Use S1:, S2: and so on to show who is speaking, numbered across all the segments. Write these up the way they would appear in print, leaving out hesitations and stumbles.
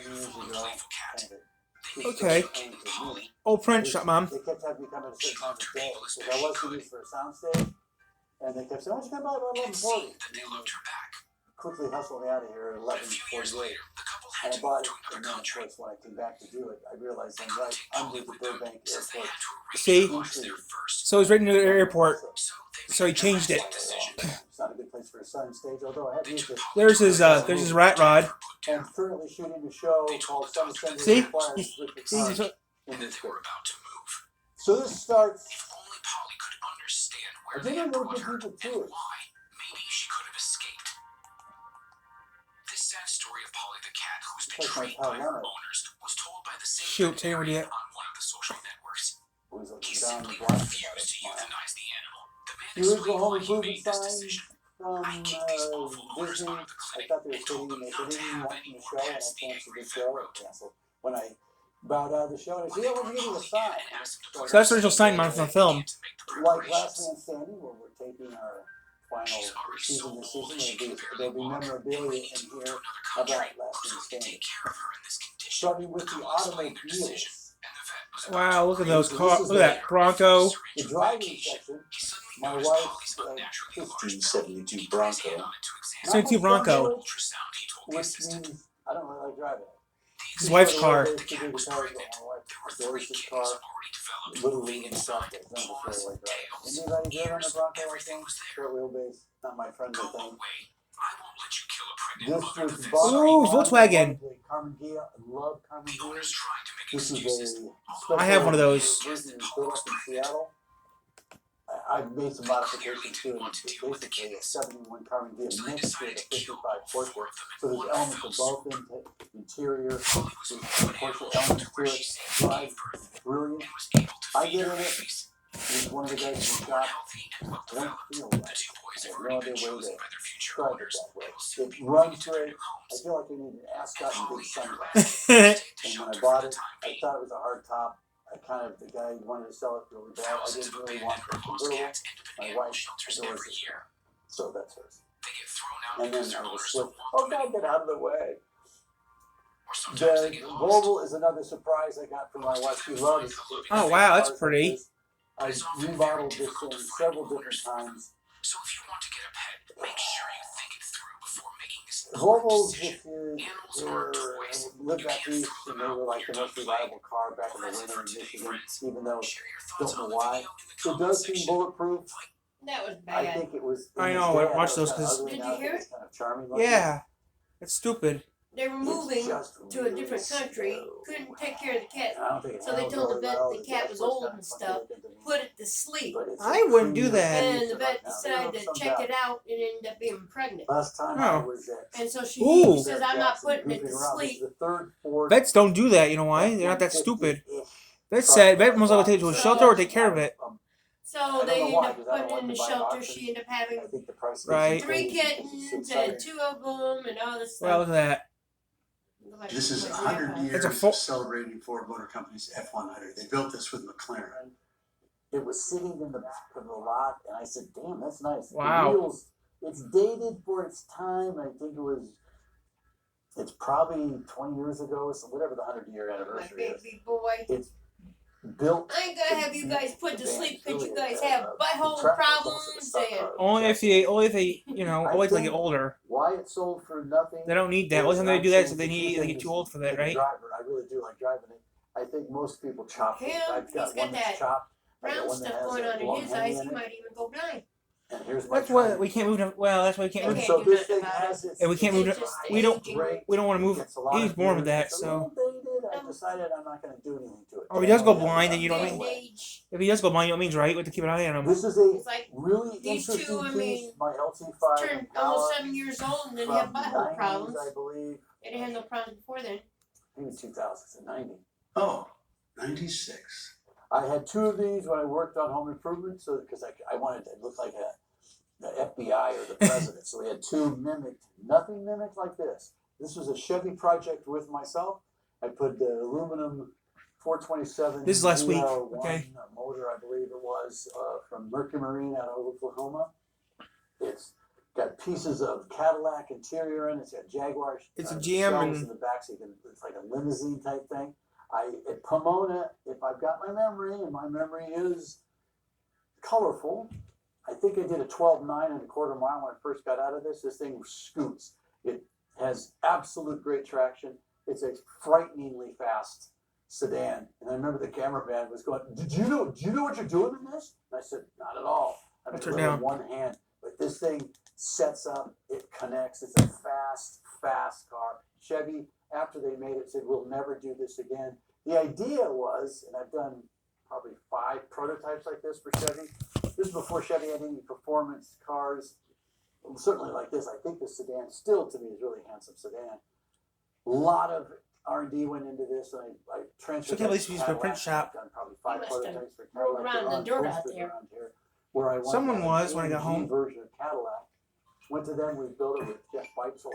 S1: years ago. Kind of
S2: Okay. Old print shop, Mom.
S1: They kept having me come at a certain time of day because I was used for a soundstage, and they kept saying, "Why don't you come by about 11:40?" Quickly hustled me out of here at 11:48. And I bought it, and then of course when I came back to do it, I realized I'm right under the Burbank Airport.
S2: See? So he's right near the airport. So he changed it.
S1: It's not a good place for a soundstage, although I have used it.
S2: There's his rat rod.
S1: I'm currently shooting a show called Sun Assembly
S2: See?
S1: Requires Richard
S2: He's-
S1: Hart in this film. So this starts. I did a little bit deeper to it.
S3: Story of Polly the cat, who's been
S1: It's like
S3: trained
S1: my
S3: by
S1: pal
S3: her
S1: Leonard.
S3: owners, was told by the same
S2: Shoot, tell you what
S3: veterinarian
S2: he-
S3: on one of the social networks.
S1: Was
S3: He
S1: down the
S3: simply
S1: block.
S3: refused to euthanize the animal. The man
S1: The original
S3: explained
S1: Home
S3: why he
S1: Improvement
S3: made this
S1: sign
S3: decision.
S1: from
S3: I keep these awful owners
S1: Disney.
S3: out of the
S1: I
S3: clinic
S1: thought they were
S3: and told
S1: kidding.
S3: them
S1: They
S3: not to
S1: didn't
S3: have
S1: want
S3: any
S1: the
S3: more
S1: show, and I
S3: pets, the
S1: canceled
S3: angry
S1: the
S3: vet
S1: show. I
S3: wrote.
S1: canceled. When I bowed out of the show, and I said, "Yeah, when you getting a sign?"
S2: So that's the original sign, Mom, from the film.
S1: Like Last Man Standing, where we're taping our final season this season, there'll be memorabilia in here about Last Man Standing. Starting with the automobiles.
S2: Wow, look at those cars. Look at that Bronco.
S1: The driving section, my wife's 1572 Bronco.
S2: 72 Bronco.
S1: Which means I don't really like driving it.
S2: His wife's car.
S1: My wife adores his car. Literally in the socket. It's not just really like driving. Anybody driven a Bronco, I think? Short wheelbase. Not my friendly thing. This was bought.
S2: Ooh, Volkswagen.
S1: Carmen Ghia. I love Carmen Ghia. This is a
S2: I have one of those.
S1: version built up in Seattle. I've made some modifications to it. It's basically a 71 Carmen Ghia mixed with a 55 Porsche. So there's elements of both interior. There's Porsche elements to it. Drive brilliant. I get in it. He's one of the guys in the shop. I don't feel right. I have no idea way to describe it that way. It runs great. I feel like I need an ascot and big sunglasses. And when I bought it, I thought it was a hard top. The guy wanted to sell it really bad. I didn't really want the convertible. My wife adores it. So that's hers. And then I was like, oh God, get out of the way. The Volvo is another surprise I got from my wife. She loves it.
S2: Oh, wow, that's pretty.
S1: I remodeled this thing several different times.
S3: So if you want to get a pet, make sure you think it through before making this
S1: Volvos,
S3: decision.
S1: if you lived back east, and they were like the most reliable car back in the winter in Michigan, even though don't know why. It does seem bulletproof.
S4: That was
S1: I
S4: bad.
S1: think it was.
S2: I know, I watched those 'cause-
S4: Did you hear it?
S1: Kind of charming looking.
S2: Yeah. It's stupid.
S4: They were moving to a different country, couldn't take care of the cat, so they told the vet the cat was old and stuff, put it to sleep.
S2: I wouldn't do that.
S4: And the vet decided to check it out and ended up being pregnant.
S1: Last time I was at.
S4: And so she
S2: Ooh.
S4: says, I'm not putting it to sleep.
S2: Vets don't do that, you know why? They're not that stupid. Vet most likely take it to a shelter or take care of it.
S4: So they ended up putting it in the shelter. She ended up having
S2: Right.
S4: 3 kittens and 2 of them and all this
S2: Well,
S4: stuff.
S2: look at that.
S5: This is 100 years celebrating Ford Motor Company's F100. They built this with McLaren.
S1: It was sitting in the back of the lot, and I said, "Damn, that's nice."
S2: Wow.
S1: The wheels, it's dated for its time. I think it's probably 20 years ago, so whatever the 100-year
S4: My
S1: anniversary is.
S4: baby boy.
S1: It's built.
S4: I ain't gonna have you guys put to sleep because you guys have
S1: The
S4: butthole
S1: track
S4: problems
S1: was
S4: and
S2: Only if they, you know, only if they get older.
S1: Why it sold for nothing?
S2: They don't need that. Only time they do that is if they get too old for that, right?
S1: Driver, I really do like driving it. I think most people chop it.
S4: Him,
S1: I've
S4: he's
S1: got
S4: got
S1: one that's
S4: that
S1: chopped. I got
S4: brown
S1: one that
S4: stuff
S1: has
S4: going
S1: a
S4: on in
S1: long
S4: his
S1: hanging
S4: eyes.
S1: in
S4: He
S1: it.
S4: might even go blind.
S1: And here's my
S2: That's why
S1: trunk.
S2: we can't move. Well, that's why we can't
S4: They
S2: move.
S1: And
S4: can't
S1: so
S4: do
S1: this
S4: nothing
S1: thing
S4: about
S1: has
S4: it.
S1: its.
S2: And we can't
S4: It's
S2: move.
S4: just
S2: We don't.
S4: aging.
S2: We don't want to move.
S1: Gets a lot
S2: He's
S1: of
S2: born with
S1: gears.
S2: that,
S1: It's a
S2: so.
S1: little dated. I decided I'm not going to do anything to it.
S2: Or he does go blind, then you know what I mean?
S4: Age.
S2: If he does go blind, you know what I mean, right? We have to keep an eye on him.
S1: This is a
S4: It's like
S1: really
S4: these two,
S1: interesting
S4: I
S1: piece.
S4: mean,
S1: My LT5
S4: turned
S1: Impala
S4: almost 7 years old and then have
S1: from the
S4: butthole
S1: 90s,
S4: problems.
S1: I believe.
S4: They didn't have no problems before then.
S1: I think it's 2090.
S5: Oh, 96.
S1: I had 2 of these when I worked on Home Improvement, so because I wanted to look like the FBI or the president. So we had 2 mimicked. Nothing mimicked like this. This was a Chevy project with myself. I put the aluminum 427.
S2: This is last week,
S1: ZR1
S2: okay.
S1: Motor, I believe it was, from Mercury Marine out of Oklahoma. It's got pieces of Cadillac interior in it. It's got Jaguar.
S2: It's a GM
S1: shelves
S2: and-
S1: in the back, so it's like a limousine type thing. At Pomona, if I've got my memory, and my memory is colorful, I think I did a 12.9 and a quarter mile when I first got out of this. This thing scoots. It has absolute great traction. It's a frighteningly fast sedan. And I remember the cameraman was going, do you know what you're doing in this? And I said, not at all. I mean,
S2: Turn
S1: with
S2: down.
S1: one hand. But this thing sets up, it connects. It's a fast car. Chevy, after they made it, said, we'll never do this again. The idea was, and I've done probably 5 prototypes like this for Chevy. This is before Chevy had any performance cars, certainly like this. I think the sedan still, to me, is a really handsome sedan. A lot of R&D went into this, and I transferred.
S2: So I can't believe she's a print shop.
S1: I've done probably 5
S4: You must have
S1: prototypes for
S4: rolled
S1: Cadillac.
S4: around
S1: They're
S4: the dirt
S1: on
S4: out
S1: posters
S4: there.
S1: around here, where I went
S2: Someone
S1: to have
S2: was
S1: an
S2: when I got
S1: AMG
S2: home.
S1: version of Cadillac. Went to them. We built it with Jeff Beitzel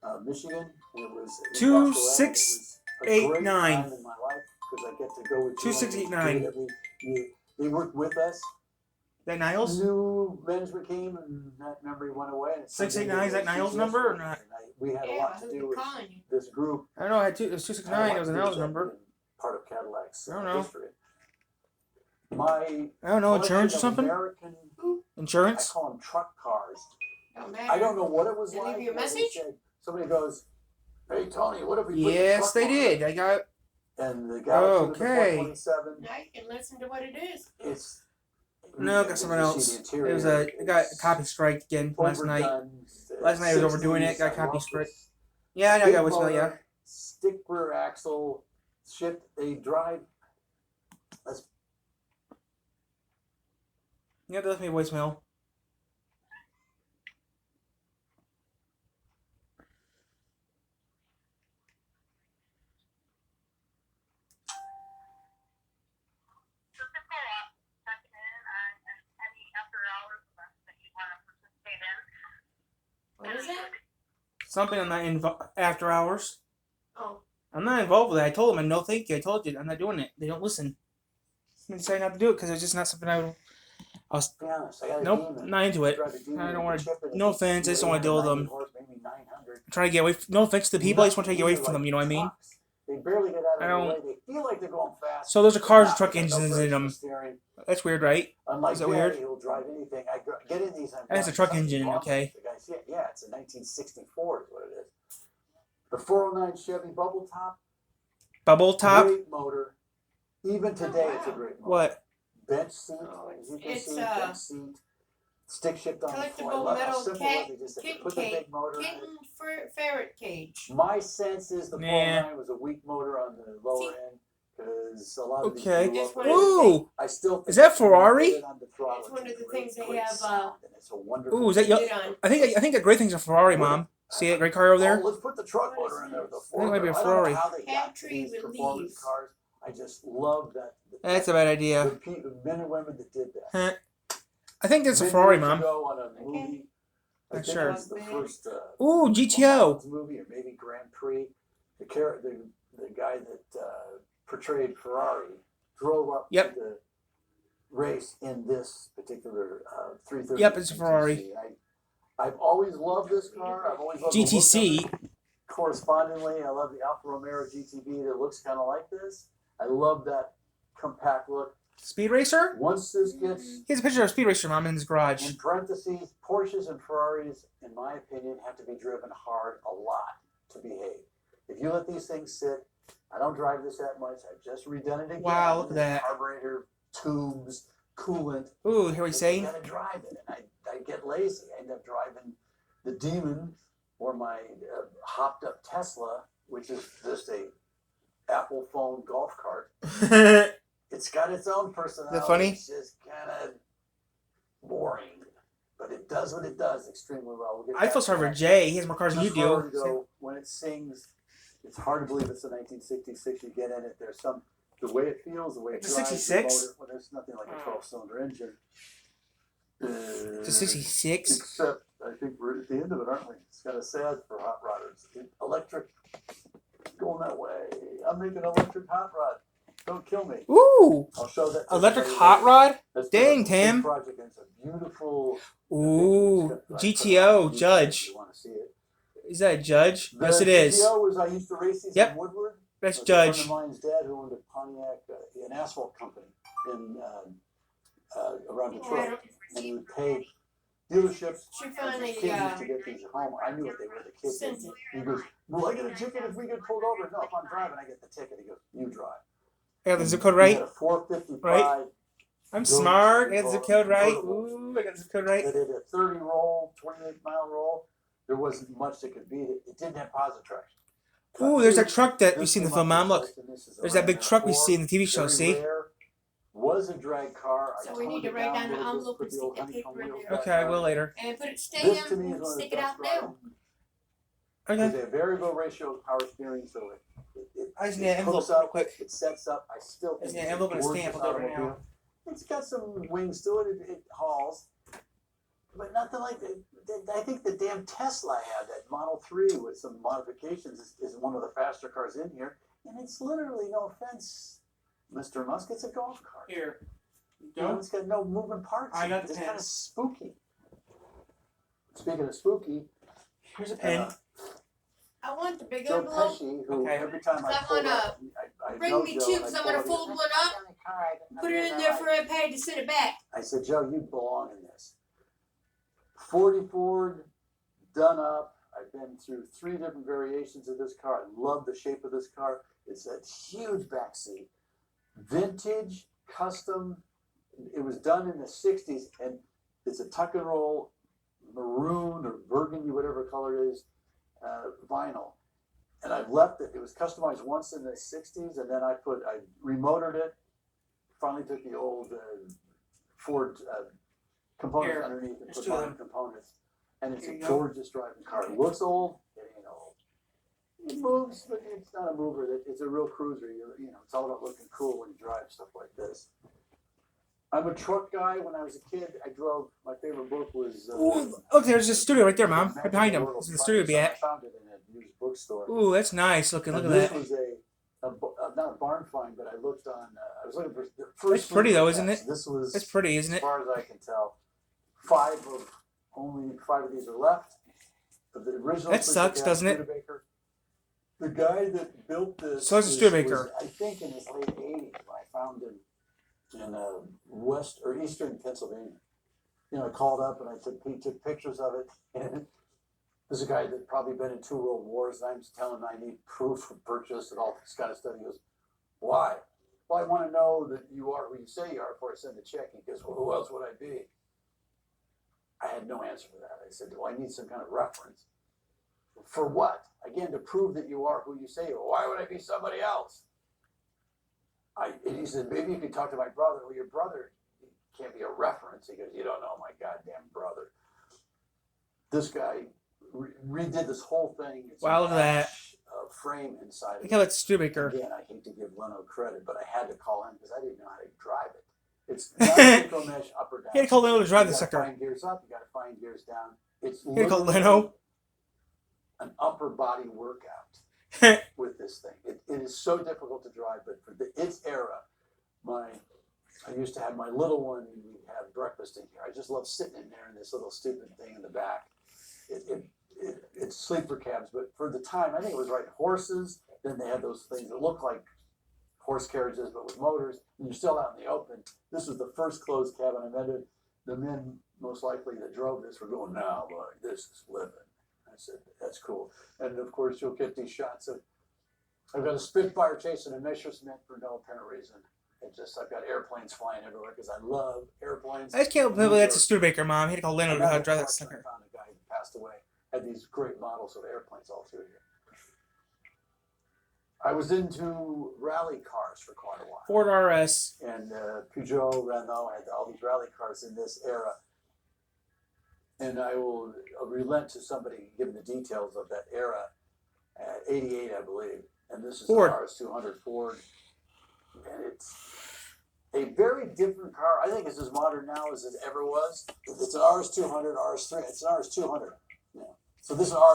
S1: out of Michigan. It was
S2: 2689.
S1: time in my life because I get to go with
S2: 2689.
S1: They worked with us.
S2: That Niles?
S1: New management came, and that memory went away. And
S2: 689, is that Niles' number or not?
S1: We had a
S4: Yeah,
S1: lot to
S4: who's
S1: do with
S4: calling you?
S1: this group.
S2: I don't know. It was 269. It was a Niles number.
S1: Part of Cadillac's
S2: I don't know.
S1: history. My
S2: I don't know. Insurance or
S1: collection of
S2: something?
S1: American, I
S2: Insurance?
S1: call them truck cars.
S4: Don't matter.
S1: I don't know what it was
S4: Did they
S1: like.
S4: leave you a
S1: but they
S4: message?
S1: said- Somebody goes, "Hey Tony, what if we put the
S2: Yes,
S1: truck
S2: they
S1: on
S2: did.
S1: it?"
S2: I got.
S1: And the Galaxy with the
S2: Okay.
S1: 427,
S4: Now you can listen to what it is.
S1: it's
S2: No, I got something else. It was a. I got a copy strike again last night. Last night I was overdoing it. Got a copy strike. Yeah, I got voicemail. Yeah.
S1: Stick rear axle, shit. They drive. Let's
S2: Yeah, they left me a voicemail.
S4: What is that?
S2: Something I'm not after hours.
S4: Oh,
S2: I'm not involved with it. I told them, no, thank you. I told you, I'm not doing it. They don't listen. I decided not to do it because it's just not something I would.
S1: be honest. I got a
S2: Nope,
S1: demon.
S2: not into it.
S1: Drive a demon
S2: I don't
S1: with
S2: wanna-
S1: a chip in it.
S2: no offense, I just don't wanna deal with them.
S1: 890 horse, maybe 900.
S2: I'm trying to get away. No offense to the people, I just want to get away from them. You know what I mean?
S1: Trucks. They barely get out of
S2: I
S1: the way.
S2: don't-
S1: They feel like they're going fast.
S2: So those are cars with
S1: They're
S2: truck
S1: not. They got no
S2: engines in
S1: brakes, no
S2: them.
S1: steering.
S2: That's weird, right?
S1: Unlike
S2: Is that
S1: Daddy,
S2: weird?
S1: he'll drive anything. Get in these. I'm
S2: That's a
S1: going,
S2: truck
S1: "Something's
S2: engine,
S1: wrong with
S2: okay.
S1: the guy." Yeah, it's a 1964 is what it is. The 409 Chevy Bubble Top.
S2: Bubble top.
S1: Great motor. Even today,
S4: wow.
S1: it's a great motor.
S2: What?
S1: Bench seat.
S4: Oh,
S1: As you can
S4: it's,
S1: see, bench seat. Stick shift on the floor. I
S4: collectible
S1: love how
S4: metal
S1: simple
S4: cat-
S1: it was. They just said,
S4: kitten
S1: put the
S4: cage-
S1: big motor in it.
S4: kitten ferret cage.
S1: My sense is the
S2: Nah.
S1: 409 was a weak motor on the lower
S4: See?
S1: end because a lot of these
S2: Okay.
S1: blew
S4: Just
S1: up.
S4: one of the
S2: Ooh!
S1: I still think
S2: Is that
S1: when you
S2: Ferrari?
S1: put it on the throttle,
S4: It's one of
S1: a
S4: the
S1: great,
S4: things they
S1: great
S4: have,
S1: sound, and it's a wonderful.
S2: Ooh, is that
S4: Get on.
S2: I think that great thing's a Ferrari, Mom. See that great car over
S1: Oh,
S2: there?
S1: let's put the truck
S4: What is
S1: motor in there with the
S4: this?
S2: I think it might be a
S1: I don't know
S2: Ferrari.
S1: how they got to
S4: Pantry
S1: these performance
S4: release.
S1: cars. I just love that.
S2: That's a bad
S1: the
S2: idea.
S1: men and women that did that.
S2: Huh. I think that's a
S1: Many
S2: Ferrari,
S1: years
S2: Mom.
S1: ago on a movie, I
S2: Not
S1: think
S2: sure.
S1: it was the first
S2: Ooh, GTO.
S1: movie or maybe Grand Prix. The guy that portrayed Ferrari drove up
S2: Yep.
S1: to the race in this particular 330.
S2: Yep, it's a Ferrari.
S1: GTC. I've always loved this car. I've always loved the look of
S2: GTC.
S1: it. Correspondingly, I love the Alfa Romeo GTB that looks kind of like this. I love that compact look.
S2: Speed Racer?
S1: Once this gets
S2: He has a picture of Speed Racer, Mom, in his garage.
S1: in parentheses, Porsches and Ferraris, in my opinion, have to be driven hard a lot to behave. If you let these things sit, I don't drive this that much. I've just redone it again.
S2: Wow, look at that.
S1: Carburetor, tubes, coolant.
S2: Ooh, here we
S1: You
S2: say.
S1: gotta drive it, and I get lazy. I end up driving the Demon or my hopped up Tesla, which is just a Apple phone golf cart. It's got its own personality.
S2: funny?
S1: It's just kind of boring, but it does what it does extremely well. We'll get
S2: I
S1: back
S2: feel
S1: to
S2: sorry for
S1: that.
S2: Jay. He has more cars than you
S1: Just before we
S2: do.
S1: go, when it sings, it's hard to believe it's a 1966. You get in it. There's the way it feels, the way it
S2: It's a
S1: drives.
S2: 66?
S1: The motor, well, there's nothing like a 12-cylinder engine.
S2: It's a 66.
S1: Except, I think we're at the end of it, aren't we? It's kind of sad for hot rodders. Electric, going that way. I'm making electric hot rod. Don't kill me.
S2: Ooh,
S1: I'll show that. to
S2: electric
S1: everybody
S2: hot
S1: later.
S2: rod.
S1: That's
S2: Dang,
S1: a big
S2: Tim.
S1: project, and it's a beautiful.
S2: Ooh,
S1: it's got-
S2: GTO
S1: if
S2: Judge.
S1: You want to see it?
S2: Is that a Judge?
S1: The
S2: Yes, it is.
S1: GTO was I used to race these
S2: Yep.
S1: in Woodward.
S2: That's
S1: It was
S2: Judge.
S1: A friend of mine's dad who owned a Pontiac, an asphalt company in around Detroit, and he would pay dealerships.
S4: She
S1: and
S4: finally,
S1: kids used to get these at home. I knew what they were. The kids.
S4: sent it.
S1: He goes, "Will I get a ticket if we get pulled over?" No, if I'm driving, I get the ticket. He goes, "You drive."
S2: I got the zip code
S1: He
S2: right.
S1: had a 455.
S2: Right. I'm
S1: Go
S2: smart.
S1: to
S2: I got the zip code right.
S1: convertible.
S2: Ooh, I got the zip code right.
S1: It had a 30 roll, 28-mile roll. There wasn't much that could beat it. It didn't have positive traction.
S2: Ooh, there's that truck that we
S1: This
S2: see in the
S1: came
S2: film,
S1: up
S2: Mom.
S1: with
S2: Look,
S1: this, and this is a
S2: there's that big
S1: Ryanair
S2: truck we
S1: 4,
S2: see in the TV show.
S1: very
S2: See?
S1: rare, was a drag car. I
S4: So we need
S1: toned
S4: to
S1: it
S4: write down
S1: a
S4: the
S1: little bit,
S4: envelope
S1: put
S4: and
S1: the
S4: stick
S1: old
S4: that
S1: honeycomb
S4: paper in
S1: wheels
S4: there.
S1: back
S2: Okay, I
S1: on.
S2: will later.
S4: And put it
S1: This
S4: stamp
S1: to me is
S4: and
S1: one of the
S4: stick it out
S1: best
S4: now.
S1: riding.
S2: Okay.
S1: There's a variable ratio power steering, so it
S2: I just need an envelope
S1: hooks
S2: real
S1: up,
S2: quick.
S1: it sets up. I still
S2: I just
S1: think
S2: need an
S1: it's
S2: envelope and a
S1: gorgeous
S2: stamp. I'll do it right now.
S1: automobile. It's got some wings to it. It hauls, but nothing like the. I think the damn Tesla I had, that Model 3 with some modifications, is one of the faster cars in here, and it's literally, no offense, Mr. Musk, it's a golf cart.
S2: Here.
S1: You know, it's got no moving parts.
S2: I got the
S1: It's
S2: pen.
S1: kind of spooky. Speaking of spooky,
S2: Here's a pen.
S4: I want the big
S1: Joe
S4: envelope.
S1: Pesci, who
S2: Okay.
S1: every time I
S4: I'm
S1: pulled
S4: gonna
S1: up, I
S4: Bring
S1: know
S4: me
S1: Joe,
S4: two,
S1: and
S4: because
S1: I
S4: I'm gonna
S1: pulled
S4: fold
S1: up,
S4: one up, put it in there for a pay to send it back.
S1: I said, Joe, you belong in this. 40 Ford, done up. I've been through 3 different variations of this car. I love the shape of this car. It's a huge back seat. Vintage, custom. It was done in the 60s, and it's a tuck and roll maroon or burgundy, whatever color it is, vinyl. And I've left it. It was customized once in the 60s, and then I remotored it. Finally took the old Ford components
S2: Here,
S1: underneath and
S2: there's
S1: put
S2: two of
S1: modern
S2: them.
S1: components. And it's
S2: Here
S1: a
S2: you go.
S1: gorgeous driving car. It looks old. It ain't old. It moves, but it's not a mover. It's a real cruiser. You know, it's all about looking cool when you drive stuff like this. I'm a truck guy. When I was a kid, I drove. My favorite book was.
S2: Ooh, look, there's a studio right there, Mom. Right
S1: Magic
S2: behind him.
S1: World
S2: This is the
S1: of
S2: studio
S1: Fun.
S2: be at.
S1: I found it in a used bookstore.
S2: Ooh, that's nice looking. Look
S1: And
S2: at
S1: this
S2: that.
S1: was not a barn find, but I looked on. I was looking for the first.
S2: It's pretty though,
S1: Sleeper
S2: isn't
S1: Cats.
S2: it?
S1: This was.
S2: It's pretty, isn't
S1: As
S2: it?
S1: far as I can tell, only five of these are left. But the original.
S2: That
S1: Sleeper
S2: sucks,
S1: Cat,
S2: doesn't it?
S1: Studebaker. The guy that built this.
S2: So it's a
S1: was,
S2: Studebaker.
S1: I think in his late 80s, when I found him in west or eastern Pennsylvania. You know, I called up and he took pictures of it. And there's a guy that probably been in 2 world wars, and I'm just telling him I need proof of purchase and all this kind of stuff. He goes, "Why?" "Well, I want to know that you are who you say you are before I send the check." He goes, "Well, who else would I be?" I had no answer for that. I said, "Well, I need some kind of reference." "For what?" "Again, to prove that you are who you say you are." "Why would I be somebody else?" And he said, "Maybe you could talk to my brother." "Well, your brother can't be a reference." He goes, "You don't know my goddamn brother." This guy redid this whole thing. It's
S2: Wow, look at that.
S1: Frame inside of
S2: Look
S1: it.
S2: how that's Studebaker.
S1: Again, I hate to give Leno credit, but I had to call him because I didn't know how to drive it. It's not a synchro mesh up or down.
S2: You had to call Leno to drive
S1: You
S2: the
S1: gotta
S2: sucker.
S1: Find gears up. You got to find gears down. It's
S2: You had to call
S1: literally
S2: Leno.
S1: an upper body workout with this thing. It is so difficult to drive, but for its era, I used to have my little one, and we'd have breakfast in here. I just love sitting in there in this little stupid thing in the back. It's sleeper cabs, but for the time, I think it was riding horses. Then they had those things that look like horse carriages, but with motors, and you're still out in the open. This was the first closed cabin I met. The men, most likely, that drove this were going, "No, boy, this is living." I said, "That's cool." And of course, you'll get these shots of, I've got a Spitfire chasing a Messerschmitt for no apparent reason. I've got airplanes flying everywhere because I love airplanes.
S2: I just can't believe that's a Studebaker, Mom. He had to call Leno to how to drive that
S1: I
S2: sucker.
S1: found a guy who passed away, had these great models of airplanes all through here. I was into rally cars for quite a while.
S2: Ford RS.
S1: And Peugeot, Renault had all these rally cars in this era. And I will relent to somebody giving the details of that era. 88, I believe. And this is
S2: Ford.
S1: an RS200 Ford. And it's a very different car. I think it's as modern now as it ever was. It's an RS200, RS3. It's an RS200. Yeah. So this is an RS